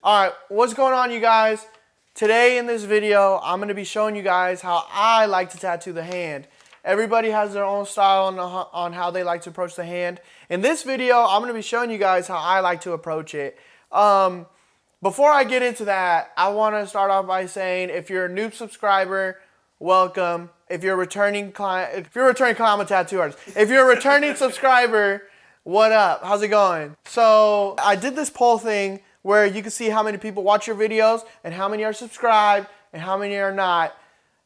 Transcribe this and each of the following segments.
All right, what's going on, you guys? Today in this video, I'm going to be showing you guys how I like to tattoo the hand. Everybody has their own style on how they like to approach the hand. In this video, I'm going to be showing you guys how I like to approach it. Before I get into that, I want to start off by saying if you're a new subscriber, welcome. If you're a returning client, I'm a tattoo artist. If you're a returning subscriber, what up? How's it going? So I did this poll thing where you can see how many people watch your videos and how many are subscribed and how many are not.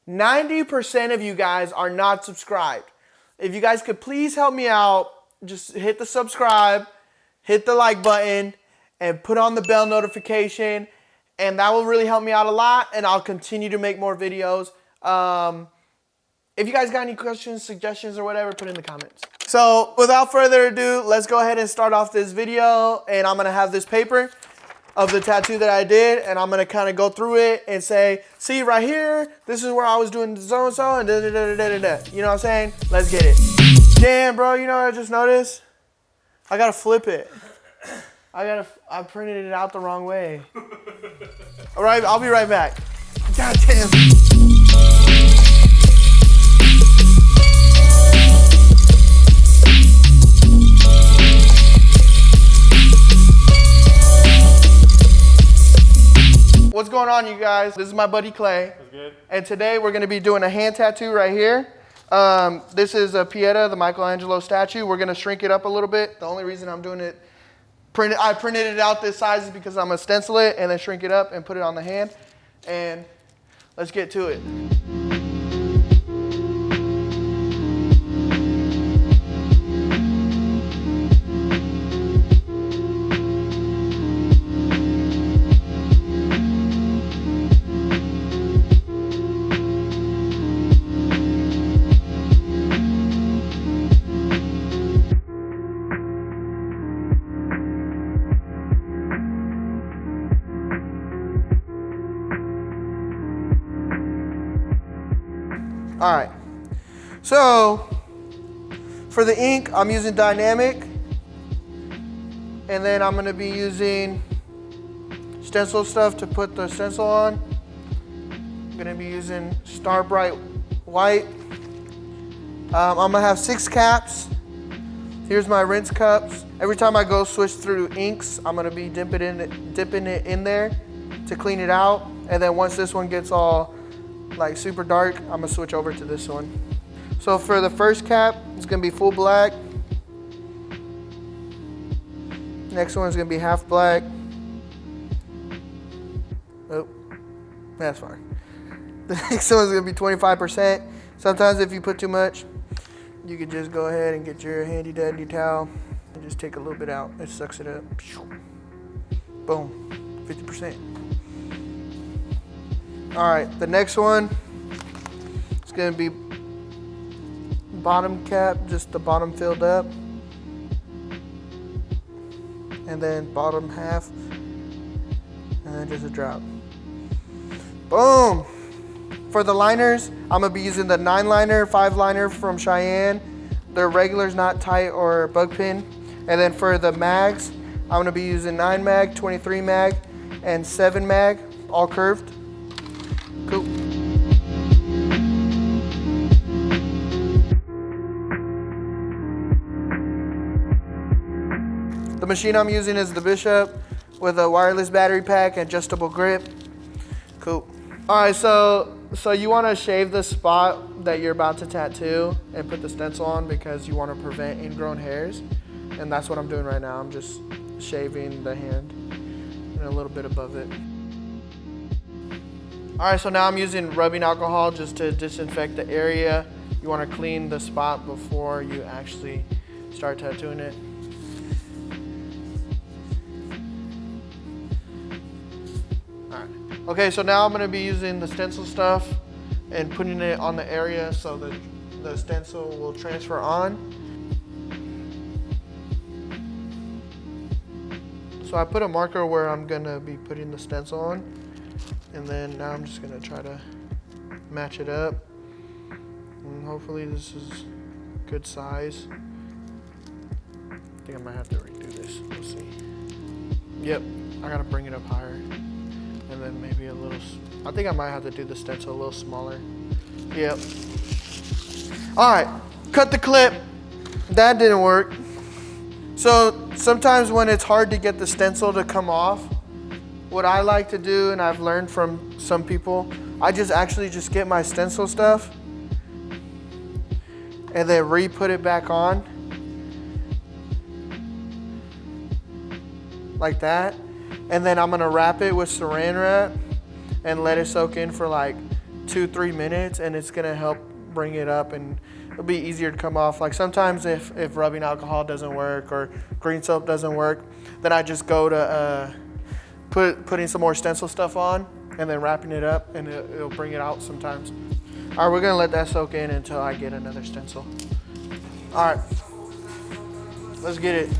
90% of you guys are not subscribed. If you guys could please help me out, just hit the subscribe, hit the like button, and put on the bell notification, and that will really help me out a lot, and I'll continue to make more videos. If you guys got any questions, suggestions, or whatever, put it in the comments. So without further ado, let's go ahead and start off this video, and I'm gonna have this paper of the tattoo that I did, and I'm gonna kind of go through it and say, see right here, this is where I was doing so-and-so, and da-da-da-da-da-da. You know what I'm saying? Let's get it. Damn, bro, you know what I just noticed? I gotta flip it. I printed it out the wrong way. All right, I'll be right back. God damn. What's going on, you guys? This is my buddy Clay. That's good. And today we're going to be doing a hand tattoo right here. This is a Pieta, the Michelangelo statue. We're going to shrink it up a little bit. The only reason I'm doing it, I printed it out this size is because I'm going to stencil it and then shrink it up and put it on the hand. And let's get to it. All right, so for the ink, I'm using dynamic, and then I'm gonna be using stencil stuff to put the stencil on. I'm gonna be using Star Bright White. I'm gonna have 6 caps. Here's my rinse cups. Every time I go switch through inks, I'm gonna be dipping it in there to clean it out. And then once this one gets all like super dark, I'm gonna switch over to this one. So for the first cap, it's gonna be full black. Next one's gonna be half black. Oh, that's fine. The next one's gonna be 25%. Sometimes if you put too much, you can just go ahead and get your handy dandy towel and just take a little bit out. It sucks it up. Boom, 50%. All right, the next one is gonna be bottom cap, just the bottom filled up. And then bottom half, and then just a drop. Boom. For the liners, I'm gonna be using the 9 liner, 5 liner from Cheyenne. Their regular's not tight or bug pin. And then for the mags, I'm gonna be using 9 mag, 23 mag, and 7 mag, all curved. Cool. The machine I'm using is the Bishop with a wireless battery pack, adjustable grip. Cool. All right, so you want to shave the spot that you're about to tattoo and put the stencil on because you want to prevent ingrown hairs. And that's what I'm doing right now. I'm just shaving the hand and a little bit above it. All right, so now I'm using rubbing alcohol just to disinfect the area. You want to clean the spot before you actually start tattooing it. All right. Okay, so now I'm going to be using the stencil stuff and putting it on the area so that the stencil will transfer on. So I put a marker where I'm going to be putting the stencil on. And then now I'm just gonna try to match it up. And hopefully this is good size. I think I might have to redo this. We'll see. Yep, I gotta bring it up higher. And then maybe a little, I think I might have to do the stencil a little smaller. Yep. All right, cut the clip. That didn't work. So sometimes when it's hard to get the stencil to come off, what I like to do, and I've learned from some people, I just actually just get my stencil stuff and then re-put it back on. Like that. And then I'm gonna wrap it with saran wrap and let it soak in for like 2-3 minutes, and it's gonna help bring it up and it'll be easier to come off. Like sometimes if rubbing alcohol doesn't work or green soap doesn't work, then I just go to putting some more stencil stuff on and then wrapping it up, and it'll bring it out sometimes. All right, we're gonna let that soak in until I get another stencil. All right, let's get it.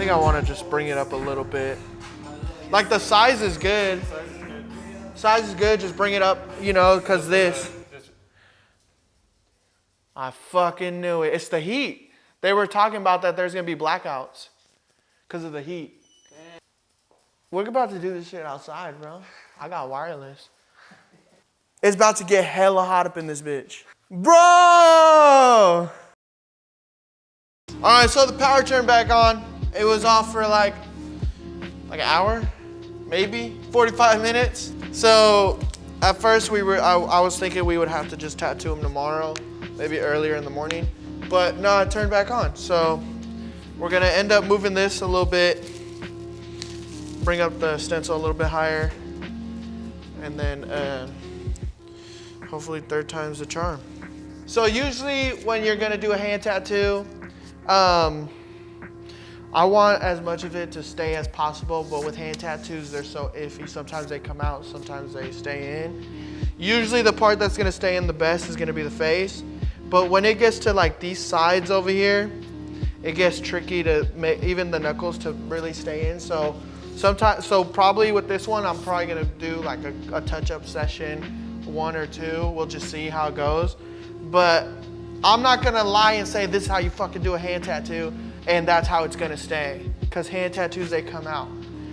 I want to just bring it up a little bit. Like the size is good. Size is good, just bring it up, you know, because this. I fucking knew it. It's the heat. They were talking about that there's going to be blackouts because of the heat. We're about to do this shit outside, bro. I got wireless. It's about to get hella hot up in this bitch. Bro! All right, so the power turned back on. It was off for like an hour, maybe 45 minutes. So at first I was thinking we would have to just tattoo him tomorrow, maybe earlier in the morning, but no, it turned back on. So we're gonna end up moving this a little bit, bring up the stencil a little bit higher, and then hopefully third time's the charm. So usually when you're gonna do a hand tattoo, I want as much of it to stay as possible, but with hand tattoos, they're so iffy. Sometimes they come out, sometimes they stay in. Usually the part that's gonna stay in the best is gonna be the face, but when it gets to like these sides over here, it gets tricky to make even the knuckles to really stay in. So probably with this one, I'm probably gonna do like a touch-up session, 1 or 2. We'll just see how it goes. But I'm not gonna lie and say this is how you fucking do a hand tattoo and that's how it's gonna stay, because hand tattoos, they come out.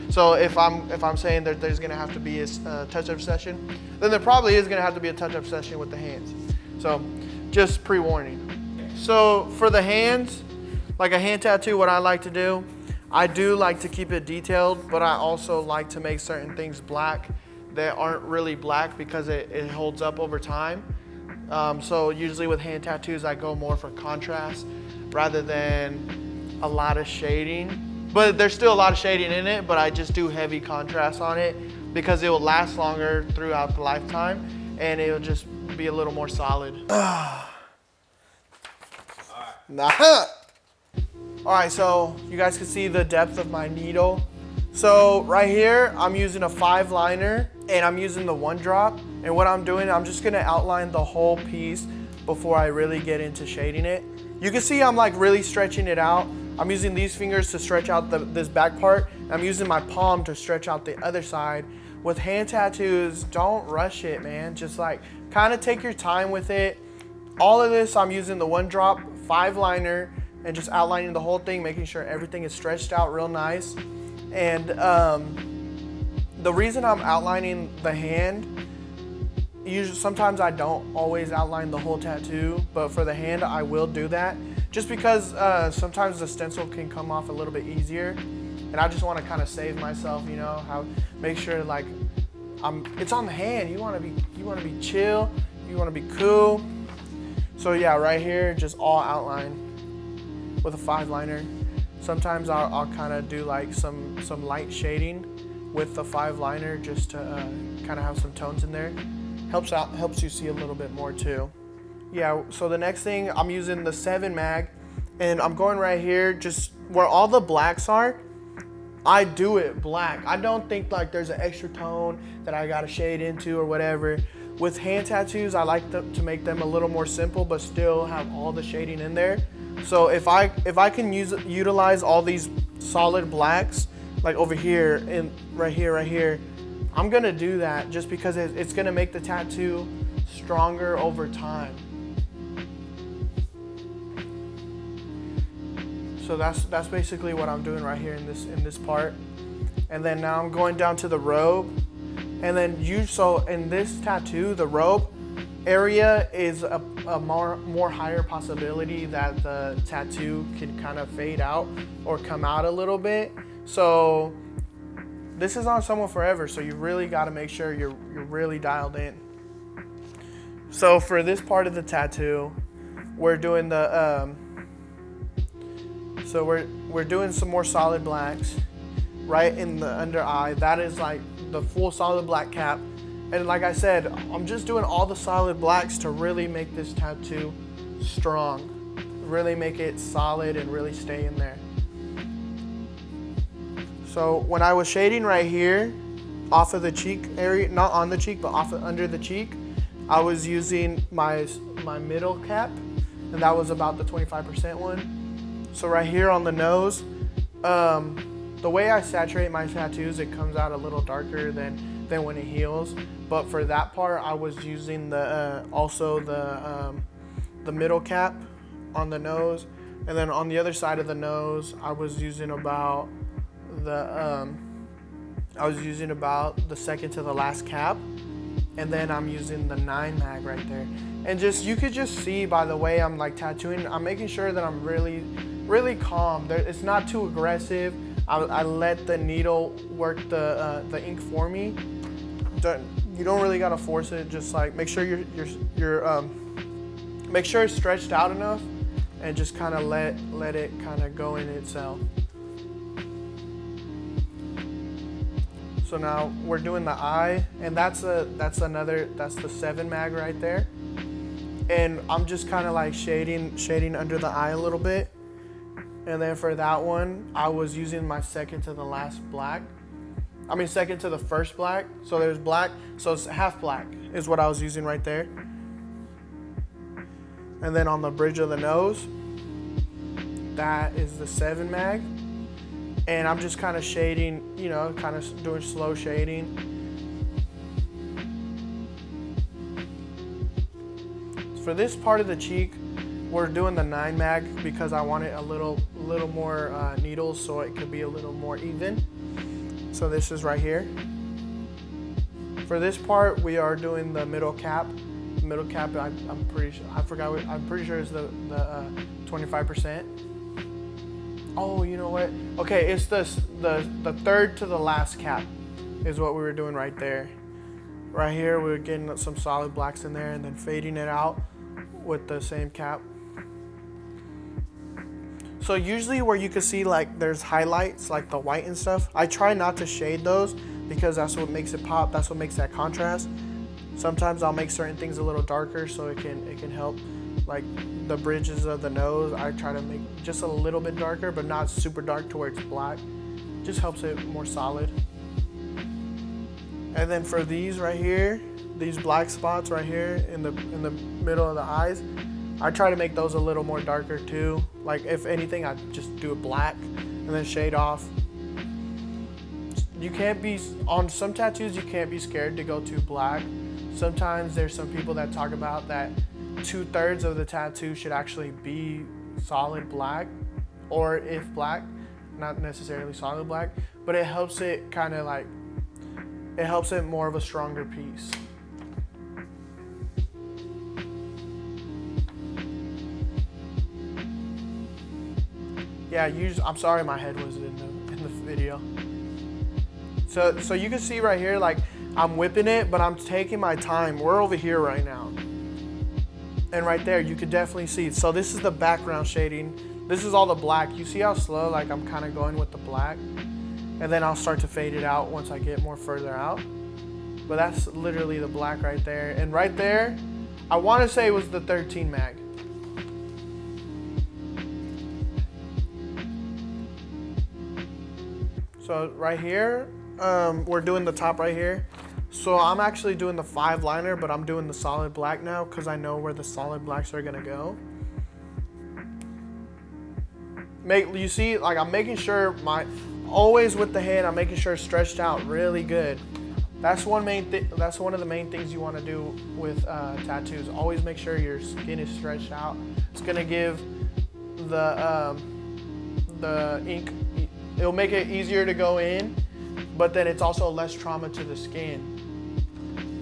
So if I'm saying that there's gonna have to be a touch-up session, then there probably is gonna have to be a touch-up session with the hands. So just pre-warning. So for the hands, like a hand tattoo, what I like to do, I do like to keep it detailed, but I also like to make certain things black that aren't really black because it holds up over time. So usually with hand tattoos, I go more for contrast rather than a lot of shading. But there's still a lot of shading in it, but I just do heavy contrast on it because it will last longer throughout the lifetime and it'll just be a little more solid. All right, so you guys can see the depth of my needle. So right here, I'm using a 5 liner and I'm using the 1 drop. And what I'm doing, I'm just gonna outline the whole piece before I really get into shading it. You can see I'm like really stretching it out. I'm using these fingers to stretch out this back part. I'm using my palm to stretch out the other side. With hand tattoos, don't rush it, man. Just like kind of take your time with it. All of this, I'm using the 1 drop 5 liner and just outlining the whole thing, making sure everything is stretched out real nice. And the reason I'm outlining the hand, sometimes I don't always outline the whole tattoo, but for the hand, I will do that. Just because sometimes the stencil can come off a little bit easier. And I just want to kind of save myself, you know, make sure like it's on the hand. You want to be chill, you want to be cool. So yeah, right here, just all outline with a 5 liner. Sometimes I'll kind of do like some light shading with the 5 liner just to kind of have some tones in there. Helps you see a little bit more too. Yeah, so the next thing, I'm using the 7 mag and I'm going right here just where all the blacks are. I do it black. I don't think like there's an extra tone that I gotta shade into or whatever. With hand tattoos, I like to make them a little more simple, but still have all the shading in there. So if I can utilize all these solid blacks, like over here and right here, I'm gonna do that just because it's gonna make the tattoo stronger over time. So that's basically what I'm doing right here in this part. And then now I'm going down to the robe. And then so in this tattoo, the robe area is a more higher possibility that the tattoo can kind of fade out or come out a little bit. So this is on someone forever, so you really got to make sure you're really dialed in. So for this part of the tattoo, we're doing the so we're doing some more solid blacks right in the under eye. That is like the full solid black cap. And like I said, I'm just doing all the solid blacks to really make this tattoo strong, really make it solid and really stay in there. So when I was shading right here off of the cheek area, not on the cheek, but off of under the cheek, I was using my middle cap, and that was about the 25% one. So right here on the nose, the way I saturate my tattoos, it comes out a little darker than when it heals. But for that part, I was using also the middle cap on the nose, and then on the other side of the nose, I was using about the second to the last cap, and then I'm using the 9 mag right there. And you could just see by the way I'm like tattooing, I'm making sure that I'm really calm. It's not too aggressive. I let the needle work the ink for me. You don't really gotta force it. Just like make sure make sure it's stretched out enough, and just kind of let it kind of go in itself. So now we're doing the eye, and that's the 7 mag right there. And I'm just kind of like shading under the eye a little bit. And then for that one, I was using my second to the last black. I mean, second to the first black. So there's black, so it's half black is what I was using right there. And then on the bridge of the nose, that is the 7 mag. And I'm just kind of shading, you know, kind of doing slow shading. For this part of the cheek, we're doing the 9 mag because I want it a little more needles, so it could be a little more even. So this is right here. For this part, we are doing the middle cap. The middle cap, I'm pretty sure, I'm pretty sure it's the 25%. Oh, you know what? Okay, it's the third to the last cap is what we were doing right there. Right here, we were getting some solid blacks in there and then fading it out with the same cap. So usually where you can see like there's highlights, like the white and stuff, I try not to shade those because that's what makes it pop. That's what makes that contrast. Sometimes I'll make certain things a little darker so it can help, like the bridges of the nose. I try to make just a little bit darker, but not super dark to where it's black. Just helps it more solid. And then for these right here, these black spots right here in the middle of the eyes, I try to make those a little more darker too. Like if anything, I just do it black and then shade off. You can't be, on some tattoos, you can't be scared to go too black. Sometimes there's some people that talk about that 2/3 of the tattoo should actually be solid black, or if black, not necessarily solid black, but it helps it kind of like, it helps it more of a stronger piece. Yeah, I'm sorry my head was in the video. So you can see right here, like I'm whipping it, but I'm taking my time. We're over here right now. And right there, you could definitely see. So this is the background shading. This is all the black. You see how slow, like I'm kind of going with the black? And then I'll start to fade it out once I get more further out. But that's literally the black right there. And right there, I want to say it was the 13 mag. So right here, we're doing the top right here. So I'm actually doing the 5 liner, but I'm doing the solid black now because I know where the solid blacks are gonna go. You see, like I'm making sure always with the hand, I'm making sure it's stretched out really good. That's one of the main things you want to do with tattoos. Always make sure your skin is stretched out. It's gonna give the ink, it'll make it easier to go in, but then it's also less trauma to the skin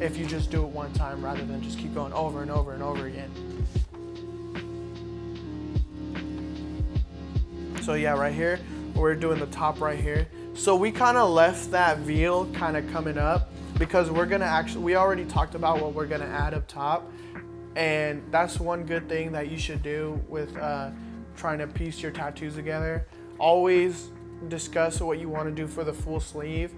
if you just do it one time rather than just keep going over and over and over again. So yeah, right here, we're doing the top right here. So we kind of left that veil kind of coming up because we already talked about what we're gonna add up top. And that's one good thing that you should do with trying to piece your tattoos together. Always discuss what you want to do for the full sleeve.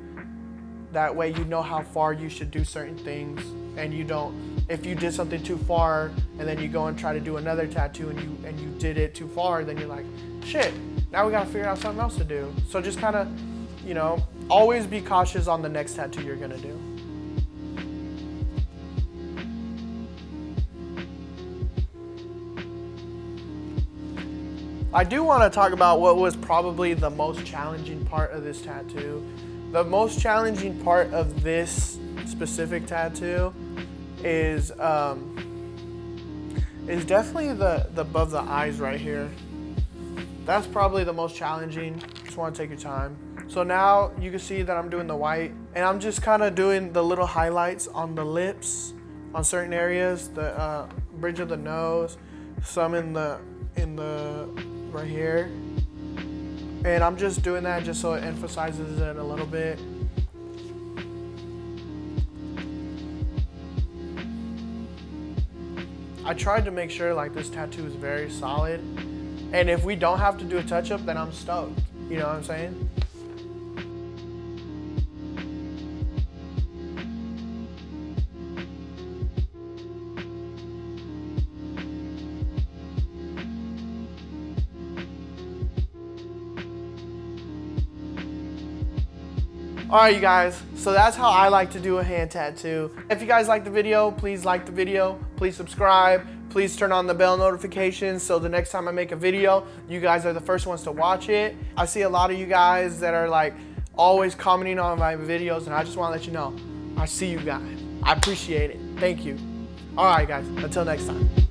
That way you know how far you should do certain things, and you don't, if you did something too far and then you go and try to do another tattoo and you did it too far, then you're like, shit, now we gotta figure out something else to do. So just kind of, you know, always be cautious on the next tattoo you're gonna do. I do want to talk about what was probably the most challenging part of this tattoo. The most challenging part of this specific tattoo is definitely the above the eyes right here. That's probably the most challenging. Just want to take your time. So now you can see that I'm doing the white, and I'm just kind of doing the little highlights on the lips, on certain areas, the bridge of the nose, some in the right here. And I'm just doing that just so it emphasizes it a little bit. I tried to make sure like this tattoo is very solid. And if we don't have to do a touch-up, then I'm stoked. You know what I'm saying? Alright you guys, so that's how I like to do a hand tattoo. If you guys like the video, please like the video, please subscribe, please turn on the bell notifications so the next time I make a video, you guys are the first ones to watch it. I see a lot of you guys that are like always commenting on my videos, and I just want to let you know, I see you guys. I appreciate it. Thank you. Alright guys, until next time.